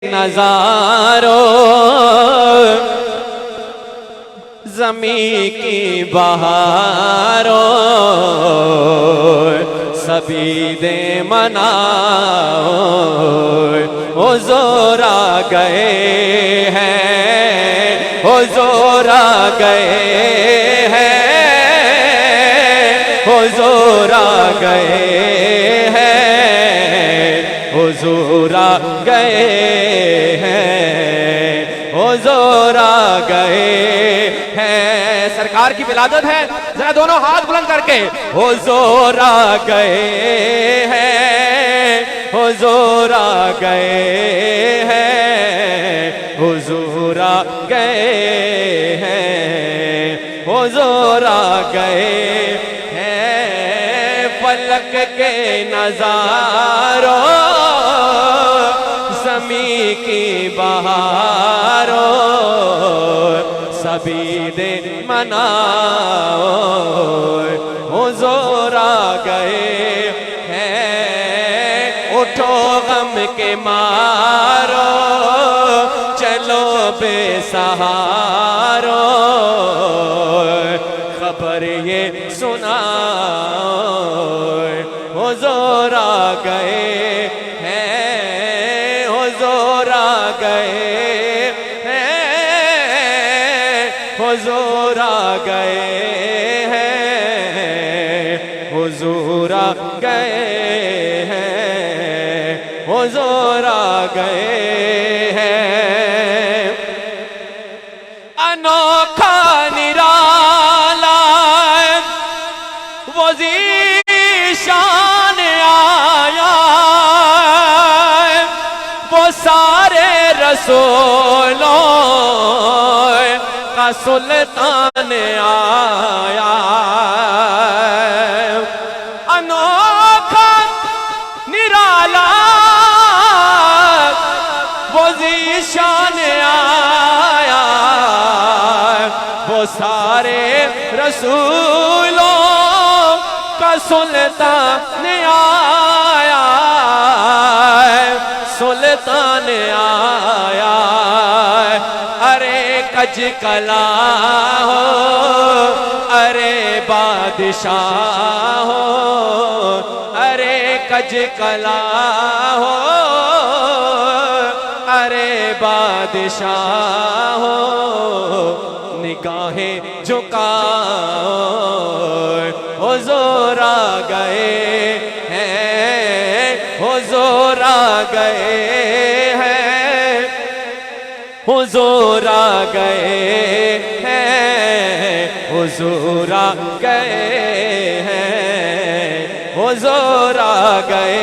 नजारो ज़मीं की बहारो सभी दे मनाओ। हुज़ूर आ गए हैं, हुज़ूर आ गए हैं, हुज़ूर आ गए हैं, हुज़ूर आ गए हैं, हुज़ूर आ गए हैं। सरकार की विलादत है, जरा दोनों हाथ बुलंद करके हुज़ूर आ गए हैं, हुज़ूर आ गए हैं, हुज़ूर आ गए हैं, हुज़ूर आ गए हैं। फलक के नज़ारों ज़मीं की बहारों सभी दे मनाओ। हुज़ूर आ गए हैं, उठो गम के मारो, चलो बेसहारो, खबर ये सुनाओ। हुज़ूर आ गए हैं, हुज़ूर आ गए हैं, हुज़ूर आ गए हैं, हुज़ूर आ गए हैं, हुज़ूर आ गए हैं। अनोखा निराला वो ज़ीशान आया, वो सारे रसूलों का सुल्तान आया। अनोखा निराला वो ज़ीशान आया, वो सारे रसूलों का सुल्तान आया, सुल्तान आया। अरे कज कला हो, अरे बादशाह हो, अरे कज कला हो, अरे बादशाह हो, निगाहें झुकाओ। हुज़ूर आ गए हैं, हुज़ूर आ गए हैं, हुज़ूर आ गए हैं, हुज़ूर आ गए हैं, हुज़ूर आ गए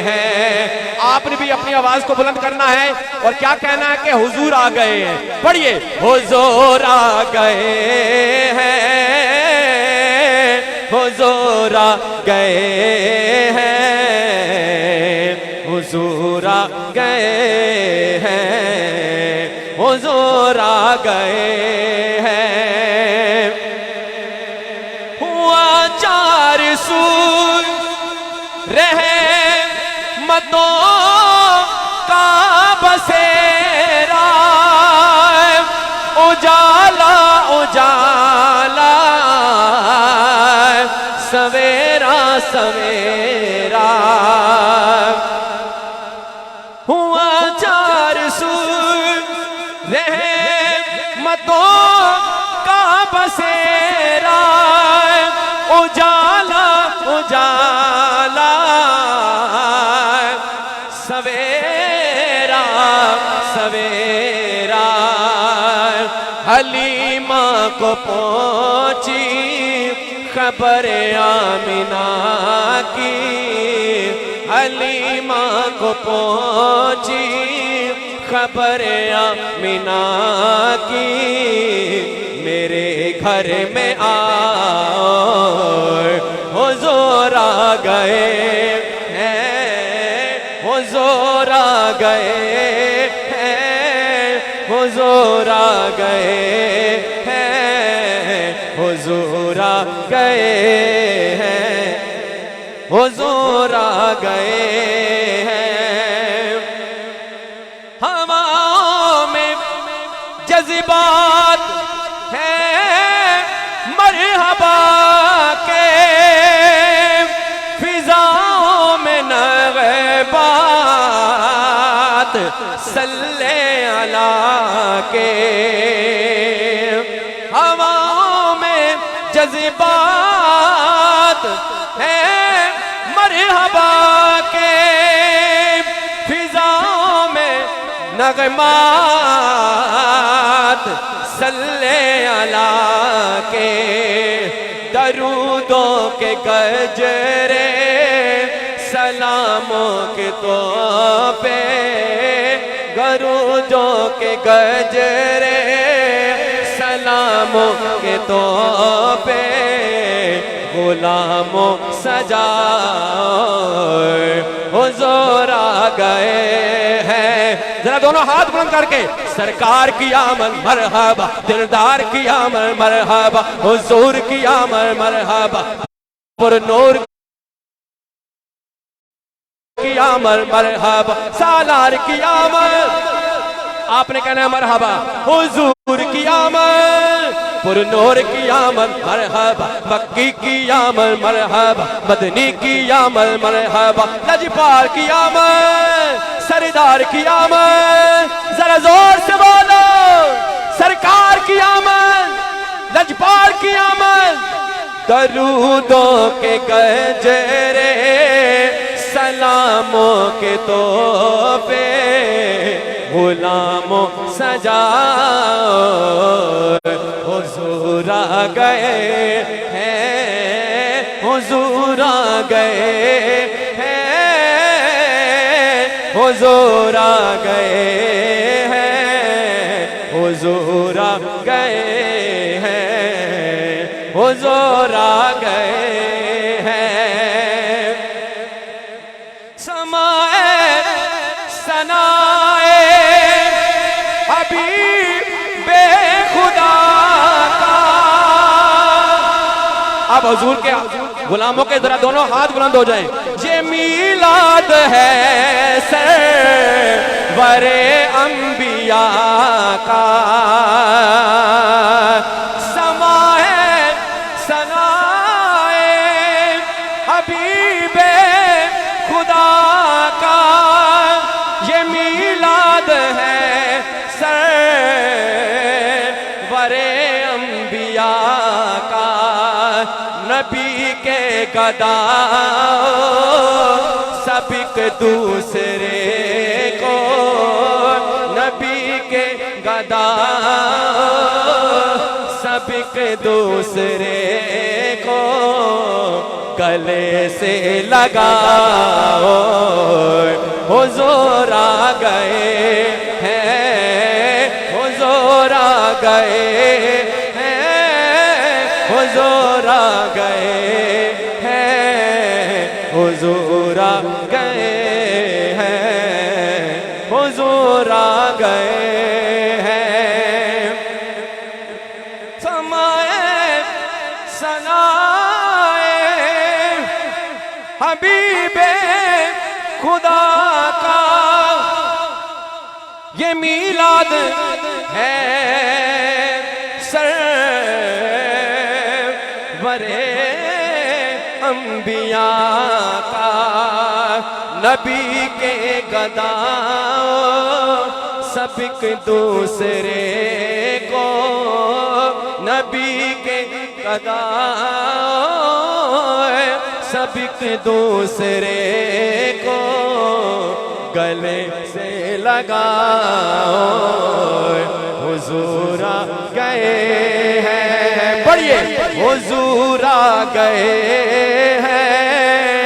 हैं। आपने भी अपनी आवाज को बुलंद करना है और क्या कहना है कि हुज़ूर आ गए हैं। पढ़िए, हुज़ूर आ गए हैं, हुज़ूर आ गए हैं, हुज़ूर आ गए हैं, हुज़ूर आ गए हैं। हुआ चार सू रहमतों का बसेरा, उजाला उजाला सवेरा सवेरा। हुआ चार सू रहमतों का बसेरा, उजाला उजाला सवेरा सवेरा। हलीमा को पहुंची खबर आमिना की, हलीमा को पहुंची खबर आमिना की। मेरे घर में आओ, हुज़ूर आ गए हैं, हुज़ूर आ गए हैं, हुज़ूर आ गए हैं, हुज़ूर आ गए हैं, हुज़ूर आ गए हैं। हवाओं में जज्बात हैं मरहबा के, फिजाओं में नग़बात सल्ले अला के। हवाओं में जज्बात हैं मरहबा के, फिजाओं में नग़मात सल्ले अला के। दरूदों के गजरे सलामों के तोहफे, दरूदों के गजरे सलामों के तोहफे, गुलामों सजाए हुज़ूर आ गए हैं। जरा दोनों हाथ बुलंद करके सरकार की आमद मरहबा, दिलदार की आमद मरहबा, हुज़ूर की आमद मरहबा, पुरनूर की आमद मरहबा, सालार की आमद। आपने कहना है मरहबा, हुज़ूर की आमद, पुरनूर की आमद मरहबा, मक्की की आमद मरहबा, मदनी की आमद मरहबा, लजपाल की आमद, सरदार की आमद। जरा जोर से बोलो, सरकार की आमद, लजपाल की आमद। दरूदों के गजरे सलामों के तोहफे, गुलामों सजाए हुज़ूर आ गए हैं, हुज़ूर आ गए हैं, हुज़ूर आ गए हैं, हुज़ूर आ गए हैं, हुज़ूर आ गए हैं। समाए सनाए हबीबे खुदा का। अब हुजूर के गुलामों के जरा दोनों हाथ बुलंद हो जाएं। ये मीलाद है सरवरे अंबिया का, समा है सनाए हबीबे खुदा का। ये मीलाद है सरवरे अंबिया का, नबी के गदा सब एक दूसरे को, नबी के गदा सब एक दूसरे को गले से लगाओ। हुज़ूर आ गए हैं, हुज़ूर आ गए हैं, हुज़ूर आ गए हैं, हुज़ूर आ गए हैं, हुज़ूर आ गए हैं। समाए सनाए हबीबे खुदा का, ये मीलाद है सरवरे अंबिया का। नबी के गदा सब एक दूसरे को, नबी के गदा सब एक दूसरे को गले से लगाओ। हुज़ूर आ गए हैं, पढ़िए, हुज़ूर आ गए हैं,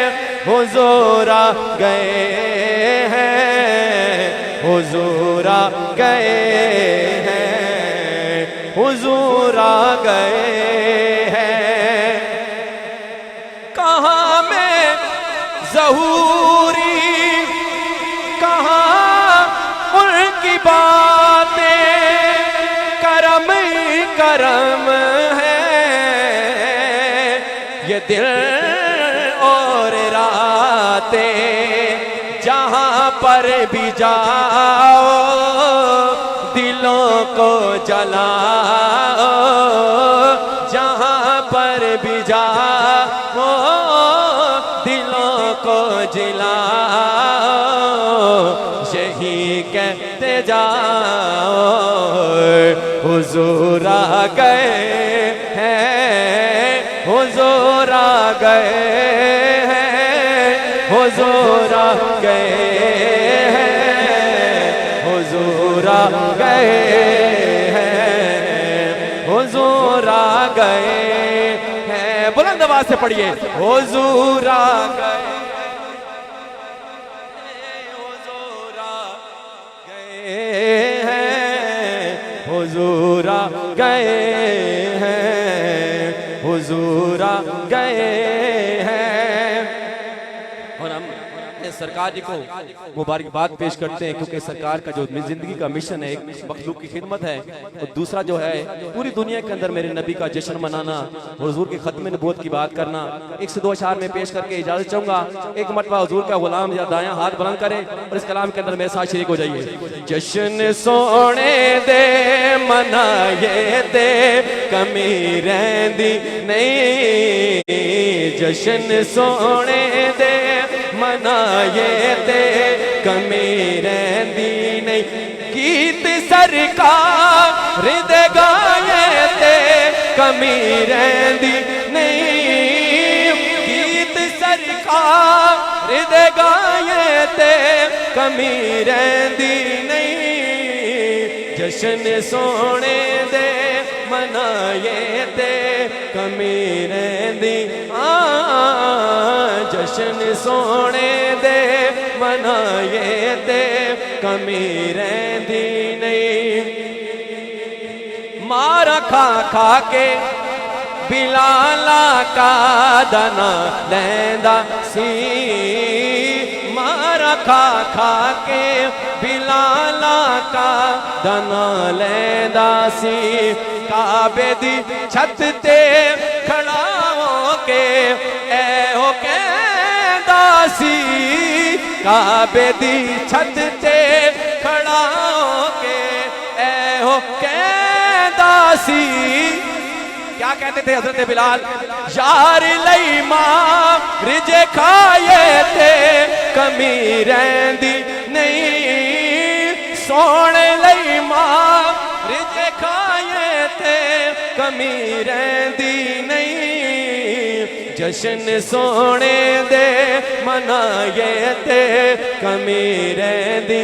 हुज़ूर आ गए हैं, हुज़ूर आ गए हैं, हुज़ूर आ गए हैं। कहाँ में ज़हूरी, कहाँ उनकी बातें, करम ही करम है ये दिल और रातें। जहाँ पर भी जाओ को जलाओ, जहां पर भी जाओ दिलों को जिलाओ, यही कहते जाओ हुजूर आ गए हैं, हुजूर आ गए हैं, हुजूर आ गए हैं, हुजूर आ गए हैं, हुजूर आ गए हैं। बुलंद आवाज से पढ़िए, हुजूर आ गए, हुजूर आ गए हैं, हुजूर आ गए हैं, हुजूर आ गए हैं। और हम सरकार जी को मुबारकबाद पेश करते हैं, क्योंकि सरकार का जो जिंदगी का मिशन है, एक मखलूक की खिदमत है, और दूसरा जो है पूरी दुनिया के अंदर मेरे नबी का जश्न मनाना, हुजूर के खत्म नबूवत की बात करना। एक से दो अशार में पेश करके इजाजत चाहूंगा। एक मरतबा हुजूर का गुलाम या दायां हाथ बुलंद करे और इस कलाम के अंदर मेरे साथ शरीक हो जाइए। जश्न सोने दे मनाए दे कमी रहंदी नहीं, जश्न सोने दे मनाए ते कमी रहंदी नहीं, गीत सरकार दे गाए ते कमी रहंदी नहीं, गीत सरकार दे गाए ते कमी रहंदी नहीं, जश्न सोने दे मनाए ते कमी रहंदी, जश्न सोने दे मनाए ते कमी रहंदी नहीं। मारा खा खा के बिलाला का दाना लैंदा सी, मारा खा खा के बिलाला का दाना लैंदा सी, काबे दी छत ते खड़ा हो के ए हो कहंदा सी, काबे दी छत ते खड़ा हो के ए हो कहंदा सी। क्या कहते थे हजरत बिलाल? यार लई मां रिजे खाए ते कमी रहंदी नहीं, सोने लई मां रिजे खाए ते कमी रहंदी नहीं, जश्न सोने दे मनाए ते कमी रहंदी,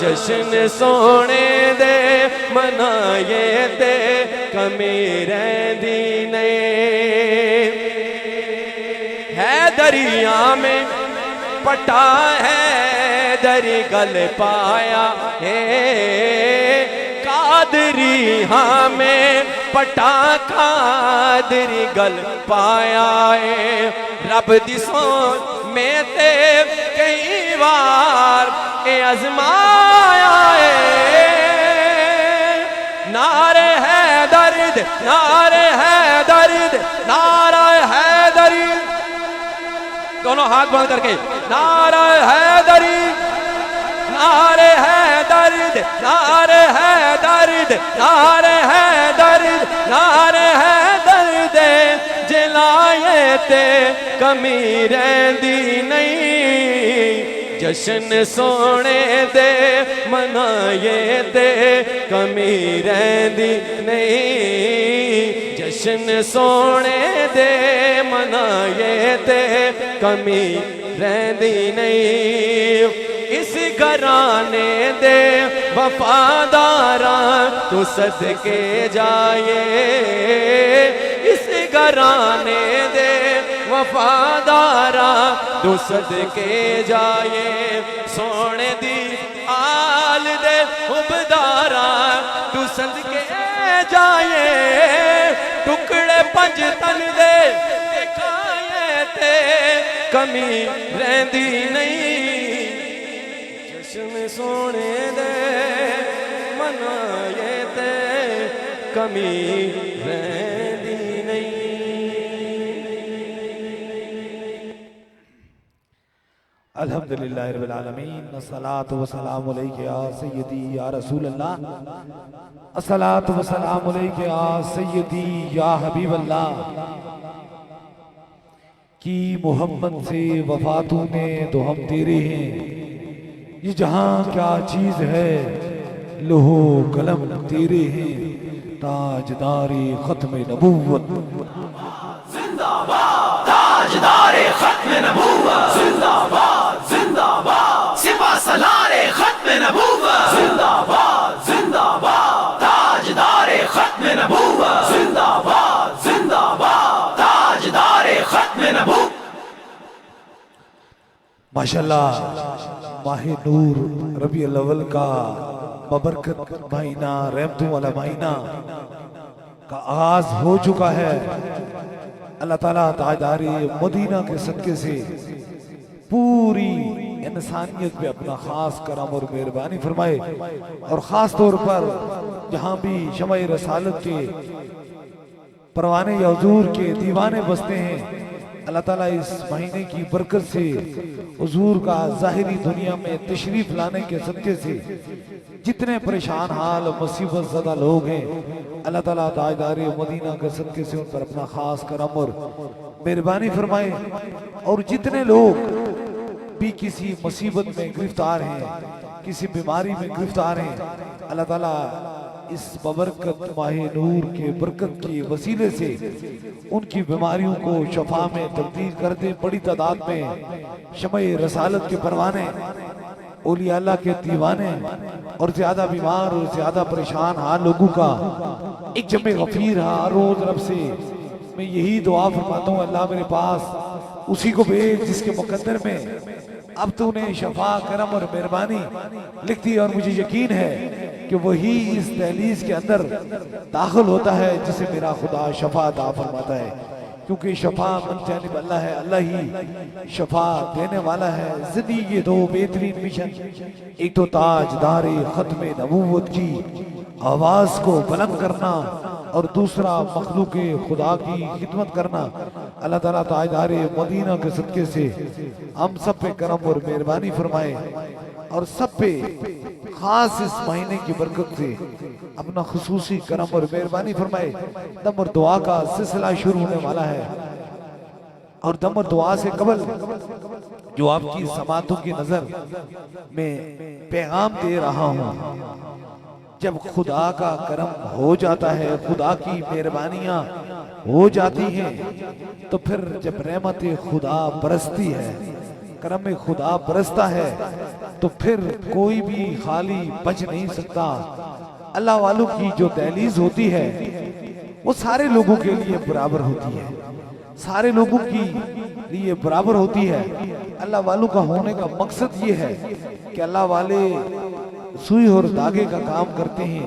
जश्न सोने दे मनाए ते कमी रहंदी नहीं। है दरिया में पटा है दरी गल पाया है, कादरी हमें पटा कादरी गल पाया है, रब दी सोच में ते कई बार ए आजमाया है, नारे है दर्द, नारे है दर्द, नारा है दर्द, दोनों हाथ बंद करके नारा है दर्द, नारे है दर्द, नारे है दर्द, नारे है दर्द, नारे है दर्द, जलाए ते कमी रहंदी नहीं, जश्न सोने दे मनाए ते कमी रहंदी नहीं, जश्न सोने दे मनाए ते कमी रहंदी नहीं। इस घराने दे वफादारा तू सदके जाए, इस घराने दे वफादारा तू सदके जाए, सोने दी आल दे हुबदारा तू सदके जाए, टुकड़े पंज तन दे दिखाए ते कमी रहंदी नहीं, जश्न सोने दे मनाए ते कमी रहंदी नहीं। अल्हम्दुलिल्लाह रब्बिल आलमीन, अस्सलातु वस्सलामु अलैका या सय्यदी या रसूल अल्लाह, अस्सलातु वस्सलामु अलैका या सय्यदी या हबीब अल्लाह। कि मोहम्मद से वफा तूने तो हम तेरे हैं, ये जहां क्या चीज है लोहो कलम तेरे हैं, ताजदारे खत्म नबूवत जिंदाबाद, ताजदारे खत्म नबूवत जिंदाबाद जिंदाबाद, सिपा सलारे खत्म नबूवत जिंदाबाद जिंदाबाद, ताजदारे खत्म नबूवत जिंदाबाद जिंदाबाद, ताजदारे खत्म नबूवत। माशाल्लाह, माहे नूर रबीउल अव्वल का बबरकत महीना, रहमतों वाला महीना का आगाज हो चुका है। अल्लाह ताला ताजदारे मदीना के सदके से पूरी इंसानियत पे अपना खास करम और मेहरबानी फरमाए, और खास तौर पर जहां भी शमए रसालत के परवाने या हुजूर के दीवाने बसते हैं, अल्लाह ताला इस महीने की बरकत से हुजूर का ज़ाहिरी दुनिया में तशरीफ लाने के सदके से जितने परेशान हाल मुसीबत ज़दा लोग हैं, अल्लाह ताला ताजदारे मदीना के सदके से उन पर अपना खास करम और मेहरबानी फरमाए। और जितने लोग भी किसी मुसीबत में गिरफ्तार हैं, किसी बीमारी में गिरफ्तार हैं, अल्लाह ताला इस बबरकत माहे नूर के बरकत के वसीले से उनकी बीमारियों को शफा में तब्दील कर दे। बड़ी तादाद में शमए रसालत के परवाने, औलिया अल्लाह के दीवाने और ज्यादा बीमार और ज्यादा परेशान हाल लोगों का एक जमे गफीर हर रोज रब से मैं यही दुआ फरमाता हूँ, अल्लाह मेरे पास उसी को भेज जिसके मुकद्दर में अब तूने शफा करम और मेहरबानी लिख दी, और मुझे यकीन है कि वही इस दहलीज के अंदर दाखिल होता है जिसे मेरा खुदा शफा अता फरमाता है, क्योंकि शफा मन जानिब अल्लाह है, अल्लाह ही शफा देने वाला है। जिंदगी दो बेहतरीन मिशन, एक तो ताजदारे खत्म नबूवत की आवाज को बुलंद करना और दूसरा मखलूक खुदा की खिदमत करना। अल्लाह ताला ताजदारे मदीना के सदके से हम सब पे करम और मेहरबानी फरमाए, और सब पे खास इस महीने की बरकत से अपना खुसूसी करम और मेहरबानी फरमाए। दम और दुआ का सिलसिला शुरू होने वाला है, और दम और दुआ से कबल जो आपकी समातों की नजर में पैगाम दे रहा हूं, जब खुदा का करम हो जाता है, खुदा की मेहरबानियां हो जाती हैं, तो फिर जब रहमत खुदा बरसती है, करम खुदा बरसता है, तो फिर कोई भी खाली बच नहीं सकता। अल्लाह वालों की जो दहलीज होती है वो सारे लोगों के लिए बराबर होती है, सारे लोगों की लिए बराबर होती है। अल्लाह वालों का होने का मकसद ये है कि अल्लाह वाले सुई और धागे का काम करते हैं,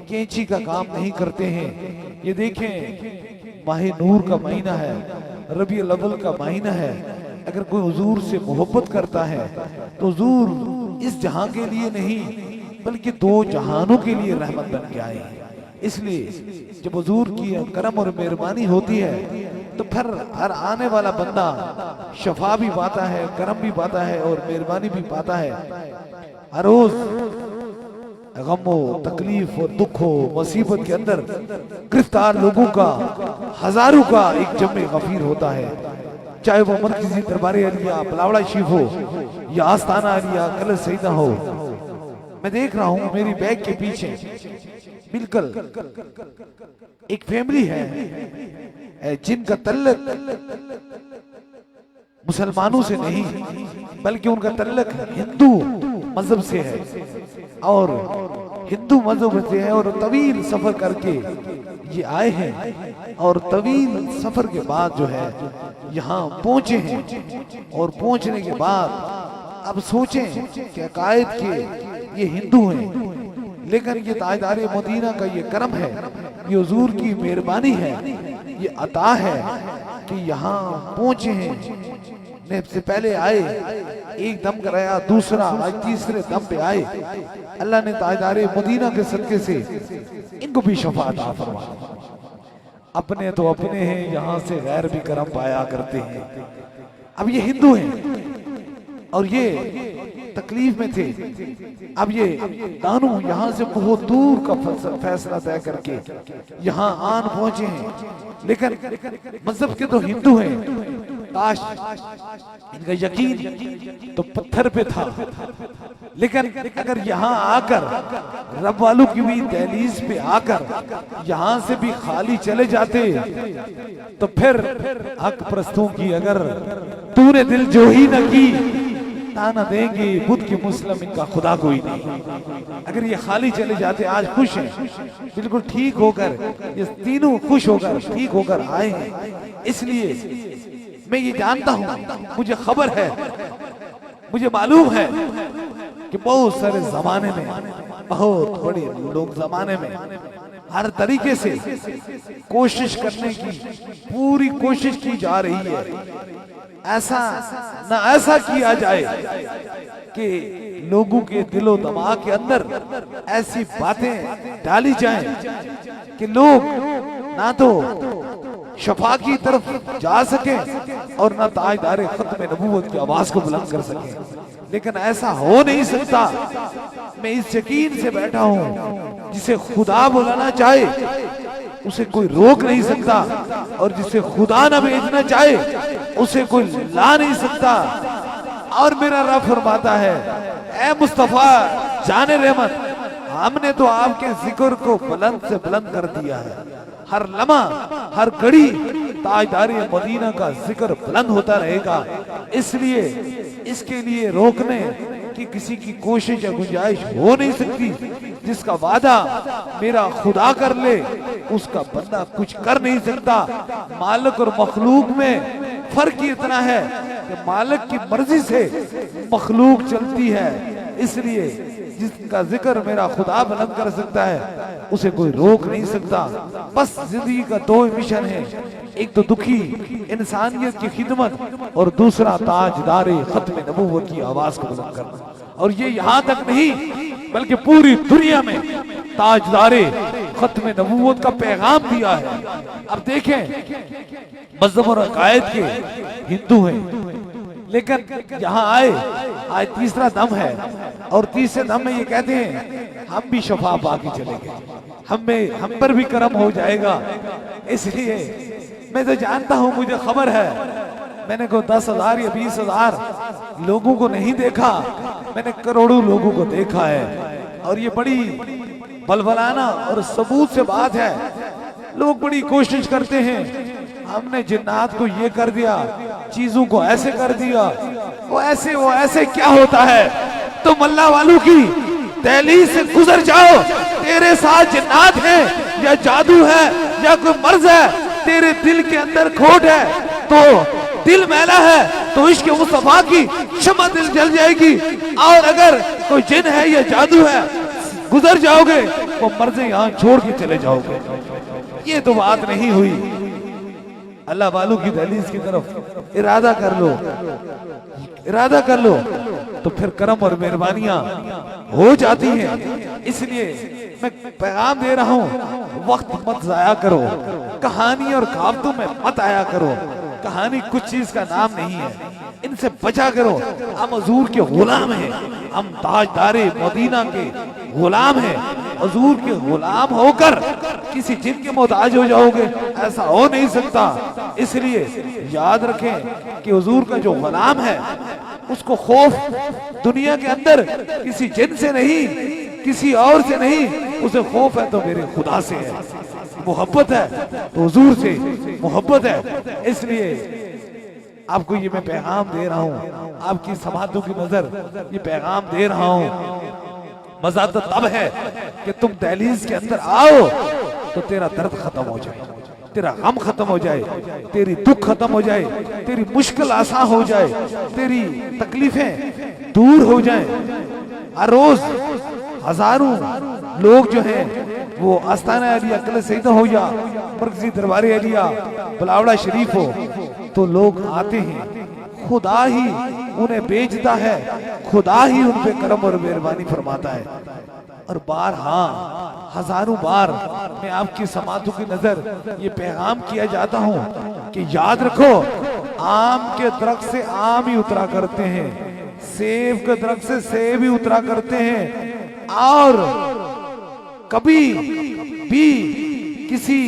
कैंची का काम नहीं करते हैं। ये देखें, माहे नूर का महीना है, रबीउल अव्वल का महीना है। अगर कोई हुजूर से मोहब्बत करता है तो हुजूर इस जहां के लिए नहीं बल्कि दो जहानों के लिए रहमत बन के आए हैं। इसलिए जब हुजूर की करम और मेहरबानी होती है तो फिर हर आने वाला बंदा शफा भी पाता है, करम भी पाता है और मेहरबानी भी पाता है। हर रोज गमो तकलीफ और दुख हो मुसीबत के अंदर गिरफ्तार लोगों का हजारों का एक जमे गफीर होता है, चाहे वो मरकजी दरबार अलिया बलावड़ा शरीफ हो या आस्ताना अलिया कल सईदा हो। मैं देख रहा हूं मेरी बैग के पीछे बिल्कुल एक फैमिली है जिनका तल्लक मुसलमानों से नहीं बल्कि उनका तल्लक हिंदू मजहब से है, और हिंदू मजहब से है, और तवील सफर करके ये आए हैं, और तवील सफर के बाद जो है यहाँ पहुंचे हैं। और पहुंचने के बाद अब सोचें कि अकायद के ये हिंदू हैं, लेकिन ये ताजदारे मदीना का ये करम है, ये हुजूर की मेहरबानी है, ये अता है कि यहाँ पहुंचे हैं। ने से पहले आए, एक दम कराया, दूसरा आज तीसरे दम पे आए। अल्लाह ने ताजदारे मदीना के सदके से इनको भी शफा अता फरमाया। अपने तो अपने हैं, यहाँ से गैर भी करम पाया करते हैं। अब ये हिंदू हैं और ये तकलीफ में थे। अब ये दानू यहाँ से बहुत दूर का फैसला तय करके यहाँ आन पहुंचे हैं, लेकिन मजहब के तो हिंदू हैं, काश इनका यकीन तो पत्थर पे था, लेकिन अगर यहाँ आकर रब वालों की भी दहलीज पे आकर यहाँ से भी खाली चले जाते तो फिर हक परस्तों की अगर तूने दिल जो ही न की ताना देंगे बुद्ध के मुस्लिम इनका खुदा कोई नहीं। अगर ये खाली चले जाते, आज खुश हैं, बिल्कुल ठीक होकर, ये तीनों खुश होकर ठीक होकर आए हैं। इसलिए मैं ये जानता हूं, मुझे खबर है, मुझे मालूम है कि बहुत सारे जमाने में, बहुत बड़े लोग जमाने में हर तरीके से कोशिश करने की पूरी कोशिश की जा रही है। ऐसा ना ऐसा किया जाए कि लोगों के दिलो दिमाग के अंदर ऐसी बातें डाली जाएं कि लोग ना तो शफा की तरफ जा सके और ना ताजदारे खत्म नबूवत की आवाज को बुलंद कर सके। लेकिन ऐसा हो नहीं सकता। मैं इस यकीन से बैठा हूं, जिसे खुदा बुलाना चाहे उसे कोई रोक नहीं सकता, और जिसे खुदा ना भेजना चाहे उसे कोई ला नहीं सकता। और मेरा रब फरमाता है, ऐ मुस्तफा जाने रहमत, हमने तो आपके जिक्र को बुलंद से बुलंद कर दिया है। हर लम्हा हर घड़ी ताजदारी मदीना का जिक्र बुलंद होता रहेगा। इसलिए इसके लिए रोकने की किसी की कोशिश या गुंजाइश हो नहीं सकती। जिसका वादा मेरा खुदा कर ले उसका बंदा कुछ कर नहीं सकता। मालिक और मखलूक में फर्क इतना है कि मालिक की मर्जी से मखलूक चलती है। इसलिए जिसका जिक्र मेरा खुदा बुलंद कर सकता है उसे कोई रोक नहीं सकता। बस जिंदगी का दो मिशन है, एक तो दुखी इंसानियत की खिदमत और दूसरा ताजदारे खत्म नबूवत की आवाज को बुलंद करना। और ये यहाँ तक नहीं बल्कि पूरी दुनिया में ताजदारे खत्म नबूवत का पैगाम दिया है। अब देखें, मजहब और अकायद के हिंदू हैं, लेकिन यहाँ आए आज तीसरा दम है और तीसरे दम में ये कहते हैं हम भी शफा पाके चले गए, हम पर भी करम हो जाएगा। इसलिए मैं तो जानता हूं, मुझे खबर है, मैंने को 10,000 या 20,000 लोगों को नहीं देखा, मैंने करोड़ों लोगों को देखा है। और ये बड़ी बलबलाना और सबूत से बात है। लोग बड़ी कोशिश करते हैं, हमने जिन्नात को ये कर दिया, चीजों को ऐसे कर दिया, वो ऐसे क्या होता है। तो मल्ला वालों की दहलीज से गुजर जाओ, तेरे साथ जिन्नात है या जादू है या कोई मर्ज है, तेरे दिल के अंदर खोट है तो दिल मैला है तो इश्क मुस्तफा की शम्मा दिल जल जाएगी। और अगर कोई जिन है या जादू है, गुजर जाओगे वो मर्जे यहाँ छोड़ के चले जाओगे। ये तो बात नहीं हुई। अल्लाह वालों की दहलीज की तरफ इरादा कर लो तो फिर करम और मेहरबानियां हो जाती हैं। इसलिए मैं पैगाम दे रहा हूं, वक्त मत जाया करो, कहानी और कहावतों में मत आया करो। कहानी कुछ चीज का नाम नहीं है, इनसे बचा करो। हम हुजूर के गुलाम हैं, हम ताजदारे मदीना के गुलाम हैं। हुजूर के गुलाम होकर किसी जिन के मोहताज हो जाओगे, ऐसा हो नहीं सकता। इसलिए याद रखें कि हुजूर का जो गुलाम है उसको खौफ दुनिया के अंदर किसी जिन से नहीं, किसी और से नहीं, उसे खौफ है तो मेरे खुदा से है, मोहब्बत है तो हुजूर से मोहब्बत है। इसलिए आपको ये मैं पैगाम दे रहा हूँ, आपकी समातों की नजर ये पैगाम दे रहा हूँ। मजा तो तब है कि तुम दहलीज के अंदर आओ तो तेरा दर्द खत्म हो जाए, तेरा गम खत्म हो जाए, तेरी दुख खत्म हो जाए, तेरी मुश्किल आसान हो जाए, तेरी तकलीफें दूर हो जाएं। हर रोज हजारों लोग जो हैं वो आस्ताना अलिया कल सईदा हो या मरकजी दरबार अलिया बलावड़ा शरीफ हो तो लोग आते हैं। खुदा ही उन्हें बेचता है, खुदा ही उन पे करम और मेहरबानी फरमाता है। और बार हाँ हजारों बार मैं आपकी समातों की नजर ये पैगाम किया जाता हूँ कि याद रखो, आम के दरख्त से आम ही उतरा करते हैं, सेब के दरख्त से सेब ही उतरा करते हैं और कभी भी किसी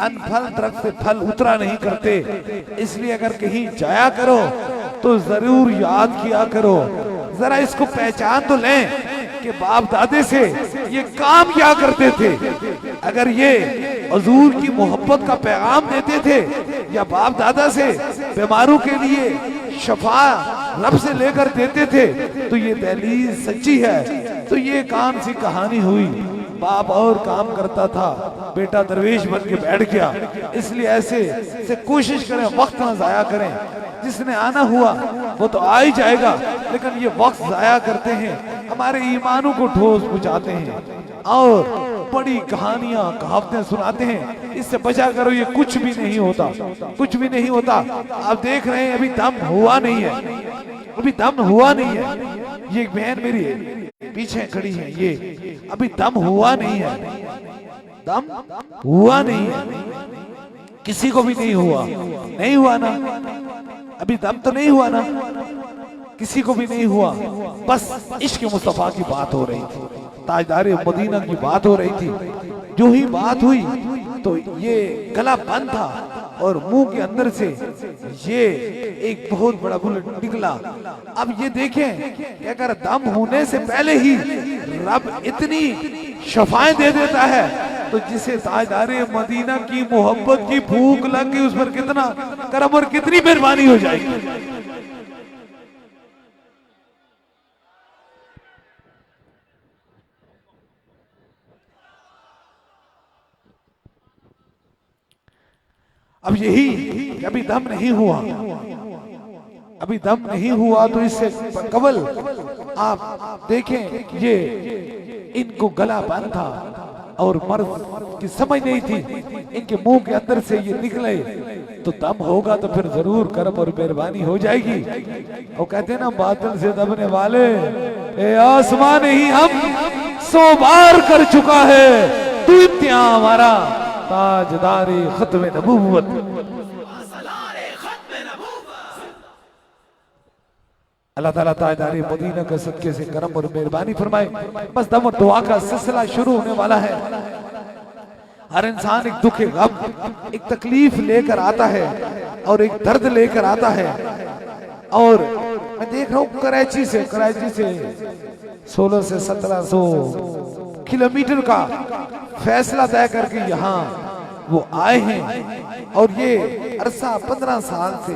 अनफल दरख्त से फल उतरा नहीं करते। इसलिए अगर कहीं जाया करो तो जरूर याद किया करो, जरा इसको पहचान तो लें कि बाप दादे से ये काम क्या करते थे। अगर ये हुजूर की मोहब्बत का पैगाम देते थे या बाप दादा से बीमारों के लिए शफा रब से लेकर देते थे तो ये दहलीज सच्ची है। तो ये कौन सी कहानी हुई, बाप और काम करता था, बेटा दरवेश बन के बैठ गया। इसलिए ऐसे से कोशिश करें, वक्त ना जाया करें। जिसने आना हुआ वो तो आ ही जाएगा, लेकिन ये वक्त जाया करते हैं, हमारे ईमानों को ठोस पहुंचाते हैं और बड़ी कहानियां कहावतें सुनाते हैं। इससे बचा करो, ये कुछ भी नहीं होता, कुछ भी नहीं होता। आप देख रहे हैं अभी दम हुआ नहीं है, अभी दम हुआ नहीं है। ये एक बहन मेरी पीछे खड़ी है, ये अभी दम हुआ नहीं है, दम हुआ नहीं है, किसी को भी नहीं हुआ, नहीं हुआ ना, अभी दम तो नहीं हुआ ना, किसी को भी नहीं हुआ। बस इश्क मुस्तफा की बात हो रही थी, ताजदार मदीना की बात हो रही थी। जो ही बात हुई तो ये गला बंद था और मुंह के अंदर से ये एक बहुत बड़ा बुलेट निकला। अब ये देखें कि अगर दम होने से पहले ही रब इतनी शफाएं दे देता है तो जिसे ताजदारे मदीना की मोहब्बत की भूख लग गई उस पर कितना करम और कितनी मेहरबानी हो जाएगी। अब यही अभी दम नहीं हुआ, अभी दम नहीं हुआ तो इससे कबल आप देखें ये इनको गला बंद था और मर्द की समझ नहीं थी, इनके मुंह के अंदर से ये निकले तो दम होगा तो फिर जरूर करम और मेहरबानी हो जाएगी। वो कहते हैं ना, बादल से दबने वाले ए आसमान ही हम 100 बार कर चुका है, तू इम्तिहान हमारा ताजदारे खत्म नबूवत। अल्लाह ताला ताजदारे मदीना के सदके से करम और मेहरबानी फरमाए। बस दम और दुआ का सिलसिला शुरू होने वाला है। हर इंसान एक दुख, एक गम, एक तकलीफ लेकर आता है और एक दर्द लेकर आता है। और मैं देख रहा हूँ कराची से 1600 से 1700 किलोमीटर का फैसला तय करके यहाँ वो आए हैं। और ये अरसा 15 साल से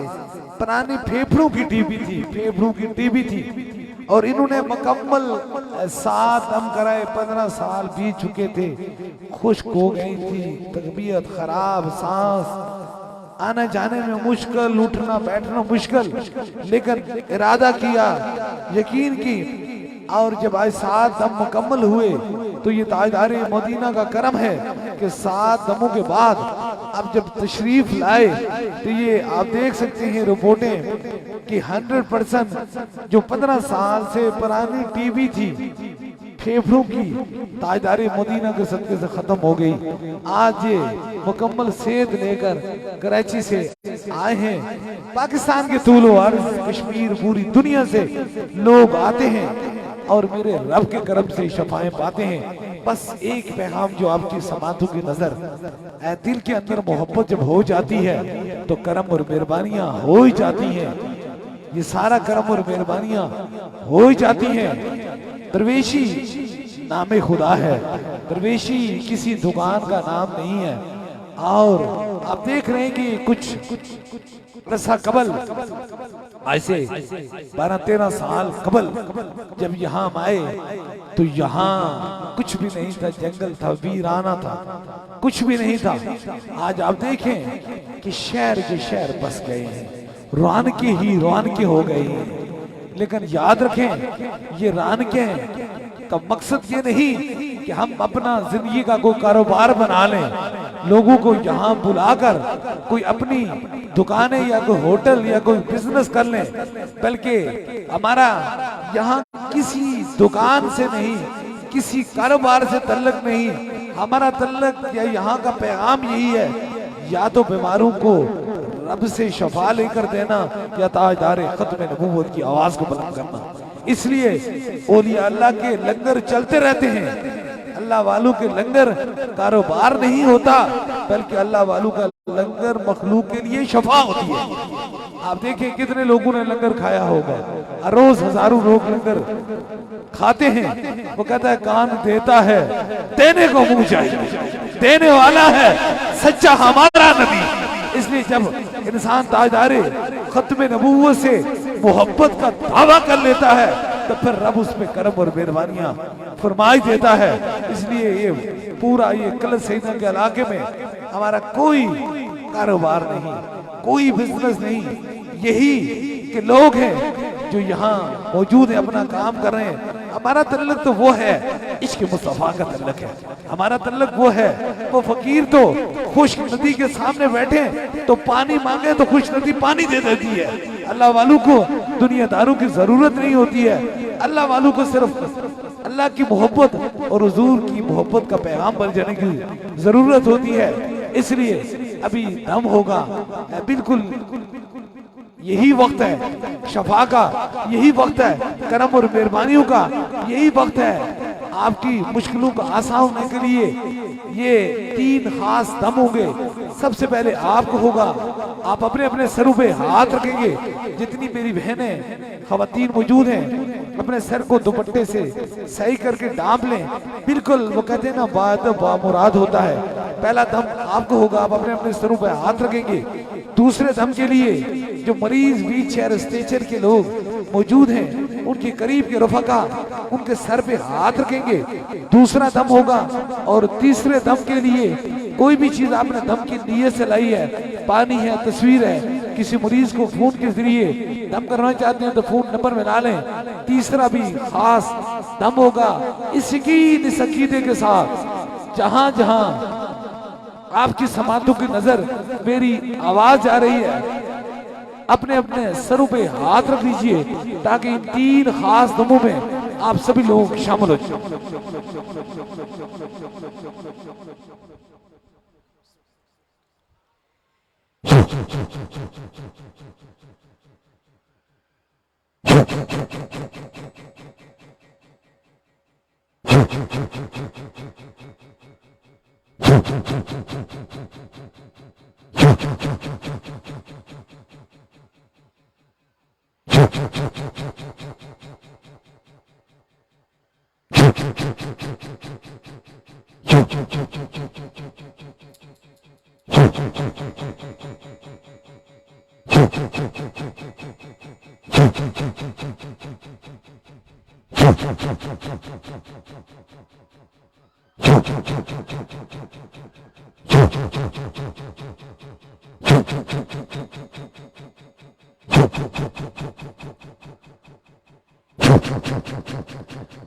पुरानी फेफड़ों की टीबी थी, फेफड़ों की टीबी थी और इन्होंने मुकम्मल 7 दम कराए। 15 साल बीत चुके थे, खुश्क हो गई थी, तबीयत खराब, सांस आने जाने में मुश्किल, उठना बैठना मुश्किल, लेकिन इरादा किया, यकीन की और जब आज 7 दम मुकम्मल हुए तो ये ताजदारे मदीना का करम है कि 7 दमों के बाद अब जब तशरीफ लाए तो ये आप देख सकते हैं रिपोर्टें कि 100% जो 15 साल से पुरानी टीबी थी फेफड़ों की ताजदारे मदीना के सदके से खत्म हो गई। आज ये मुकम्मल सेहत लेकर कराची से आए हैं। पाकिस्तान के तूलो अर्ज़, कश्मीर, पूरी दुनिया से लोग आते हैं और मेरे रब के करम से शफाएं पाते हैं। बस एक पैगाम जो आपकी समातों की नजर, दिल के अंदर मोहब्बत जब हो जाती है तो करम और मेहरबानियां हो ही जाती हैं। ये सारा करम और मेहरबानियां हो ही जाती हैं। दरवेशी नामे खुदा है, दरवेशी किसी दुकान का नाम नहीं है। और आप देख रहे हैं कि कुछ रसा कबल ऐसे 12-13 साल कबल जब यहाँ आए तो यहाँ कुछ भी नहीं था, जंगल था, वीराना था, कुछ भी नहीं था। आज आप देखें कि शहर के शहर बस गए हैं, रौनके ही रौनके हो गए हैं। लेकिन याद रखें ये रौनके का मकसद ये नहीं कि हम अपना जिंदगी का कोई कारोबार बना लें, लोगों को यहाँ बुलाकर कोई अपनी दुकानें या कोई होटल या कोई बिजनेस कर लें, बल्कि हमारा यहाँ किसी दुकान से नहीं, किसी कारोबार से तल्लक नहीं। हमारा तल्लक या यहाँ का पैगाम यही है, या तो बीमारों को रब से शफा लेकर देना या ताजदार खत्म नबूवत की आवाज को बुलंद करना। इसलिए औलिया अल्लाह के लंगर चलते रहते हैं। अल्लाह वालों के लंगर कारोबार नहीं होता, बल्कि अल्लाह वालों का लंगर मखलूक के लिए शफा होती है। आप देखिए कितने लोगों ने लंगर खाया होगा, हर रोज हजारों लोग लंगर खाते हैं। वो कहता है कान देता है, देने को मुंह चाहिए, देने वाला है सच्चा हमारा नबी। इसलिए जब इंसान ताजदारे खत्म नबूवत से मोहब्बत का दावा कर लेता है तो फिर रब उस पे करम और मेहरबानियां फरमाई देता है। इसलिए ये पूरा ये कलश सैना के इलाके में हमारा कोई कारोबार नहीं, कोई बिजनेस नहीं, यही के लोग हैं जो यहाँ मौजूद है, अपना काम कर रहे हैं। हमारा तल्लक तो वो है, इश्क मुस्तफा का तल्लक है हमारा तल्लक वो है। वो फकीर तो खुश्क नदी के सामने बैठे तो पानी मांगे तो खुश नदी पानी दे देती है। अल्लाह वालों को दुनियादारों की जरूरत नहीं होती है। अल्लाह वालों को सिर्फ अल्लाह की मोहब्बत और हुजूर की मोहब्बत का पैगाम बन जाने की जरूरत होती है। इसलिए अभी दम होगा, बिल्कुल यही वक्त है शफा का, यही वक्त है करम और मेहरबानियों का, यही वक्त है आपकी मुश्किलों को आसान होने के लिए। ये 3 खास दम होंगे। सबसे पहले आपको होगा, आप अपने अपने सरों पे हाथ रखेंगे। जितनी मेरी बहनें खवातीन मौजूद हैं अपने सर को दुपट्टे से सही करके डांप लें। बिल्कुल वो कहते हैं ना बात बामुराद होता है। पहला दम आपको होगा, आप अपने अपने सरों पे हाथ रखेंगे। दूसरे दम के लिए जो मरीज व्हील चेयर स्ट्रेचर के लोग मौजूद हैं उनके करीब के रफका उनके सर पे हाथ रखेंगे। दूसरा दम होगा। और तीसरे दम के लिए कोई भी चीज आपने दम की नीयत से लाई है, पानी है, तस्वीर है, किसी मरीज को फोन के जरिए दम करना चाहते हैं तो फोन नंबर में डालें। तीसरा भी खास दम होगा। इस अकीदे के साथ जहां जहां आपकी समातों की नजर मेरी आवाज आ रही है, अपने अपने सरों पे हाथ रख दीजिए ताकि इन 3 खास दमों में आप सभी लोग शामिल हो जाए।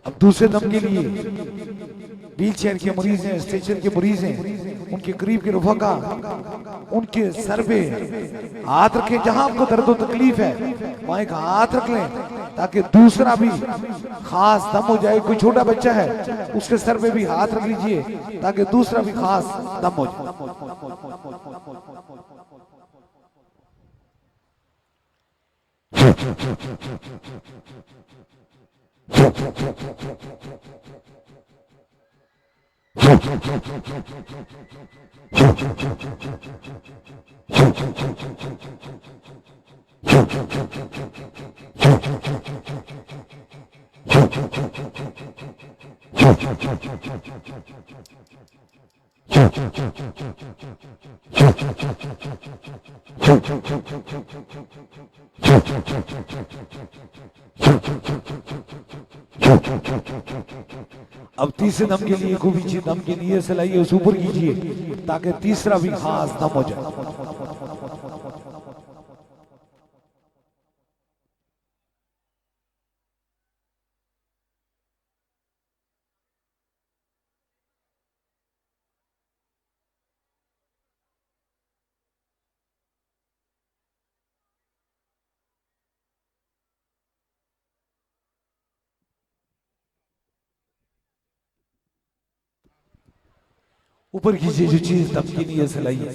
अब दूसरे दम के लिए व्हील चेयर के मरीज हैं, स्ट्रेचर के मरीज हैं, उनके करीब के रफका उनके सर पे हाथ रखें। जहां आपको दर्द और तकलीफ है वहां एक हाथ रख लें ताकि दूसरा भी खास दम हो जाए। कोई छोटा बच्चा है उसके सर पे भी हाथ रख लीजिए ताकि दूसरा भी खास दम हो जाए। अब तीसरे दम के लिए कोई भी दम की नीयत से लाइए, उस ऊपर कीजिए ताकि तीसरा भी खास दम हो जाए। ऊपर कीजिए जो चीज दम की नीयत से लाइए।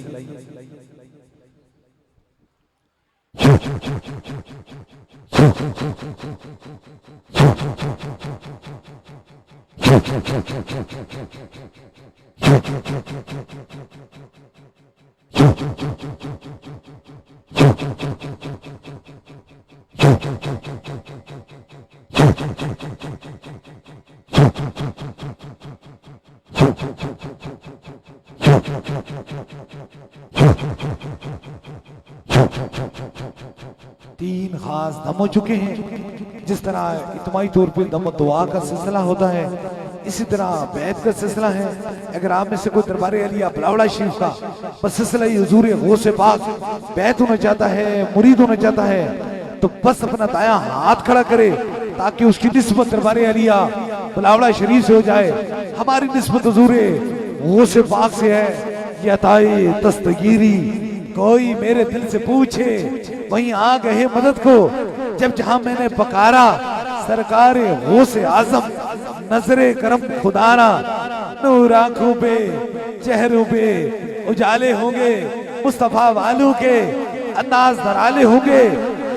तीन खास दम हो चुके हैं। जिस तरह इज्तिमाई तौर पे दम दुआ का सिलसिला होता है, इसी तरह बैत का सिलसिला है। अगर आप में से कोई दरबार अलिया बलावड़ा शरीफ का बस सिलसिला हुजूर गौस पाक बैत होना चाहता है, मुरीद होना चाहता है, तो बस अपना दायां हाथ खड़ा करे ताकि उसकी निस्बत दरबार अलिया बलावड़ा शरीफ से हो जाए। हमारी निस्बत हुजूर गौस पाक से है। या ताई दस्तगीरी कोई मेरे दिल से पूछे वहीं आ गए मदद को। जब जहां मैंने पकारा सरकार गौस आजम नजरे करम खुदारा, नूर आंखों पे चेहरों पे उजाले होंगे, मुस्तफा वालों के अंदाज धराले होंगे।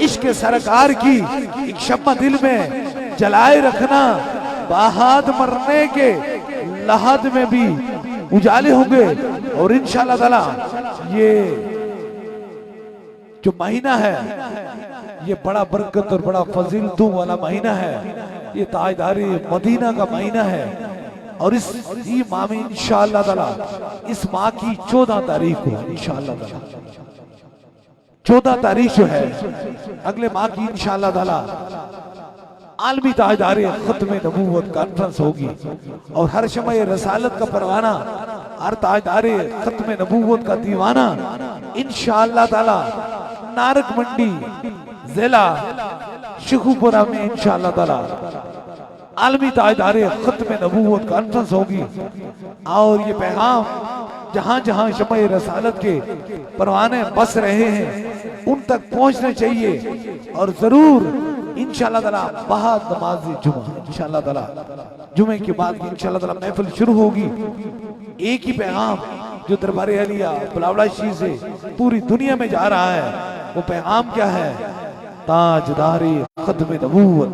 इश्क सरकार की एक शम्मा दिल में जलाए रखना, बाहाद मरने के लहद में भी उजाले होंगे। और इंशाअल्लाह ताला ये जो महीना है ये बड़ा बरकत और बड़ा फजीलतों वाला महीना है। ये ताजदारी मदीना का महीना है। और इस माह में इंशाअल्लाह ताला इस माह की 14 तारीख को इंशाअल्लाह ताला 14 तारीख जो है अगले माह की इंशाअल्लाह ताला आलमी ताजदारी खत्म नबूवत कॉन्फ्रेंस होगी। और हर शमय रसालत का परवाना, हर ताजदारी खत्म नबूवत का दीवाना इंशाअल्लाह ताला नारक मंडी जिला शिखुपुरा में इंशाअल्लाह ताला आलमी ताजदारी खत्म नबूवत कॉन्फ्रेंस होगी। और ये पैगाम जहां जहां शमय रसालत के परवाने बस रहे हैं उन तक पहुंचना चाहिए। और जरूर इंशाअल्लाह ताला बाद नमाज जुमा इंशाअल्लाह ताला जुमे के बाद इंशाअल्लाह ताला महफिल शुरू होगी। एक ही पैगाम जो दरबार अलिया बलावड़ा शरीफ से पूरी दुनिया में जा रहा है, वो पैगाम क्या है? ताजदारे खत्म नबूवत,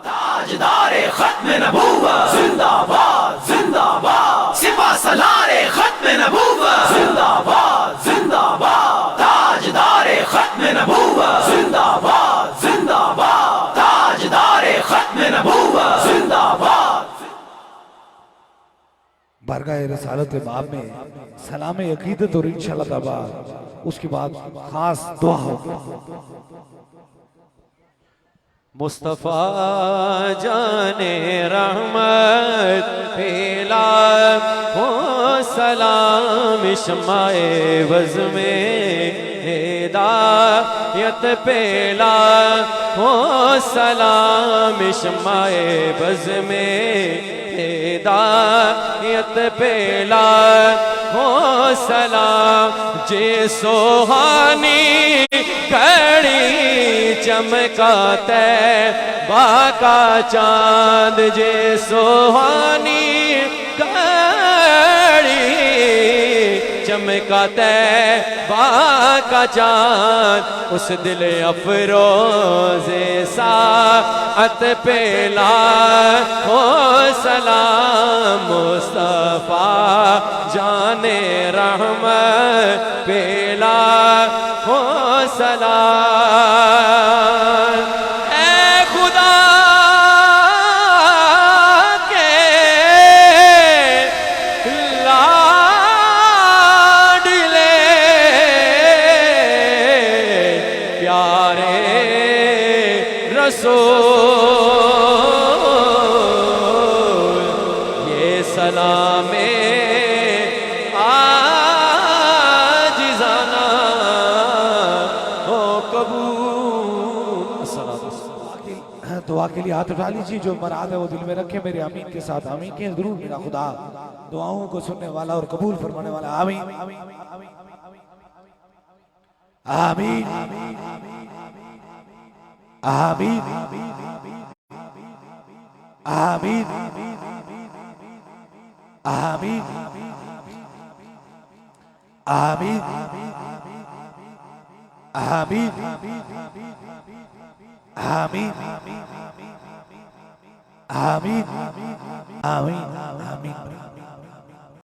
ताजदारे खत्म नबूवत जिंदाबाद जिंदाबाद, सिपा सलारे खत्म नबूवत जिंदाबाद जिंदाबाद, ताजदारे खत्म नबूवत जिंदाबाद जिंदाबाद, ताजदारे खत्म नबूवत जिंदाबाद। बारगाह रसालत बाब में सलाम अकीदत और इंशाअल्लाह ताला उसके बाद खास दुआ होगी। मुस्तफा जाने रहमत फैला हो सलाम शमाए वज़ में हिदायत पेला हो सलाम शमाए वज़ में हिदायत पेला हो सलाम। जे सोहानी घड़ी चमकाते बाका चांद, जे सोहानी घड़ी चमकाते बाका चांद, उस दिल अफरोज़े साअत पेला हो सलाम। मुस्तफा जाने रहमत पेला हो सलाम। ए खुदा के लाडले प्यारे रसूल, ये सलामे आजिज़ाना हो कबूल। दुआ के लिए हाथ उठा लीजिए, जो मराद है वो दिल में रखे मेरे आमीन के साथ। आमीन के जरूर मेरा खुदा दुआओं को सुनने वाला और कबूल फरमाने वाला। आमीन आमीन आमीन आमीन आमीन आमीन आमीन आमीन आमीन आमीन आमीन